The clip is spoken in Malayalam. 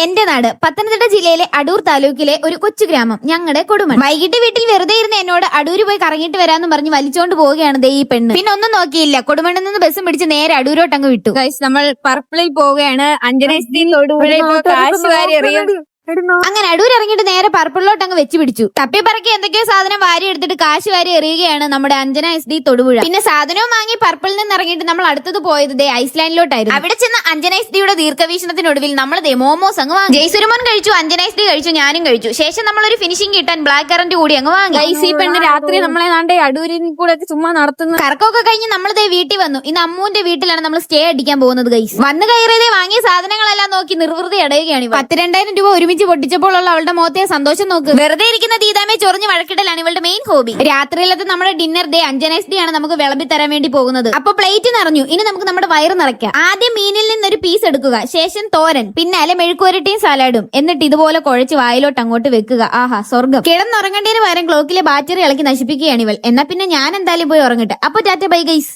എന്റെ നാട് പത്തനംതിട്ട ജില്ലയിലെ അടൂർ താലൂക്കിലെ ഒരു കൊച്ചു ഗ്രാമം, ഞങ്ങളുടെ കൊടുമൺ. വൈകിട്ട് വീട്ടിൽ വെറുതെ ഇരുന്ന് എന്നോട് അടൂര് പോയി കറങ്ങിയിട്ട് വരാന്ന് പറഞ്ഞ് വലിച്ചോണ്ട് പോവുകയാണ് ദേ ഈ പെണ്ണ്. പിന്നെ ഒന്നും നോക്കിയില്ല, കൊടുമണ്ണിൽ നിന്ന് ബസ്സും പിടിച്ച് നേരെ അടൂരോട്ട് അങ്ങ് വിട്ടു. നമ്മൾ പർപ്പിളിൽ പോവുകയാണ്. കാശുകാരി എറിയും. അങ്ങനെ അടൂർ ഇറങ്ങിയിട്ട് നേരെ പർപ്പിളിലോട്ട് അങ്ങ് വെച്ച് പിടിച്ചു. തപ്പി പറക്കി എന്തൊക്കെയോ സാധനം വാരി എടുത്തിട്ട് കാശ് വാരി എറിയുകയാണ് നമ്മുടെ അഞ്ജന SD തൊടുപുഴ. പിന്നെ സാധനവും വാങ്ങി പർപ്പിളിൽ നിന്ന് ഇറങ്ങിയിട്ട് നമ്മൾ അടുത്തത് പോയത് ദേ ഐസ്ലാൻഡിലോട്ടായിരുന്നു. അവിടെ ചെന്ന് അഞ്ജന SD ദീർഘവീക്ഷണത്തിനൊടുവിൽ നമ്മൾ ദേ മോമോസ് അങ്ങ് വാങ്ങി. ജയ്സുരുമോൻ കഴിച്ചു, അഞ്ജന SD കഴിച്ചു, ഞാനും കഴിച്ചു. ശേഷം നമ്മളൊരു ഫിനിഷിംഗ് കിട്ടാൻ ബ്ലാക്ക് കറന്റ് കൂടി അങ്ങ് വാങ്ങി. ഈ പെണ്ണ് രാത്രി നമ്മളെ നാണ്ടേ അടൂരിൽ കൂടെ ചുമ്മാ നടത്തുന്നു. കറക്കമൊക്കെ കഴിഞ്ഞ് നമ്മൾ ദേ വീട്ടിൽ വന്നു. ഇന്ന് അമ്മൂന്റെ വീട്ടിലാണ് നമ്മൾ സ്റ്റേ അടിക്കാൻ പോകുന്നത് ഗൈസ്. വന്ന് കയറിയതേ വാങ്ങിയ സാധനങ്ങളെല്ലാം നോക്കി നിർവൃതി അടയുകയാണ്. 10,000 രൂപ ഒരുമിച്ച് പൊട്ടിച്ചപ്പോഴുള്ള അവളുടെ മുഖത്തെ സന്തോഷം നോക്ക്. വെറുതെ ഇരിക്കുന്ന ദീതാമെ ചൊറിഞ്ഞ് വഴക്കിടലാണ് ഇവളുടെ മെയിൻ ഹോബി. രാത്രിയിലത്തെ നമ്മുടെ ഡിന്നർ ഡേ അഞ്ജന SD ആണ് നമുക്ക് വിളമ്പി തരാൻ വേണ്ടി പോകുന്നത്. അപ്പൊ പ്ലേറ്റ് നിറഞ്ഞു, ഇനി നമുക്ക് നമ്മുടെ വയറ് നിറയ്ക്കാം. ആദ്യം മീനിൽ നിന്നൊരു പീസ് എടുക്കുക, ശേഷം തോരൻ, പിന്നാലെ മെഴുക്കുവരട്ടിയും സലാഡും, എന്നിട്ട് ഇതുപോലെ കുഴച്ച് വായിലോട്ട് അങ്ങോട്ട് വെക്കുക. ആഹാ സ്വർഗം. കിടന്നുറങ്ങേണ്ടതിന് പകരം ക്ലോക്കിലെ ബാറ്ററി ഇളക്കി നശിപ്പിക്കുകയാണ് ഇവൾ. എന്നാ പിന്നെ ഞാൻ എന്തായാലും പോയി ഉറങ്ങട്ടെ. അപ്പൊ ടാറ്റ ബൈ ഗൈസ്.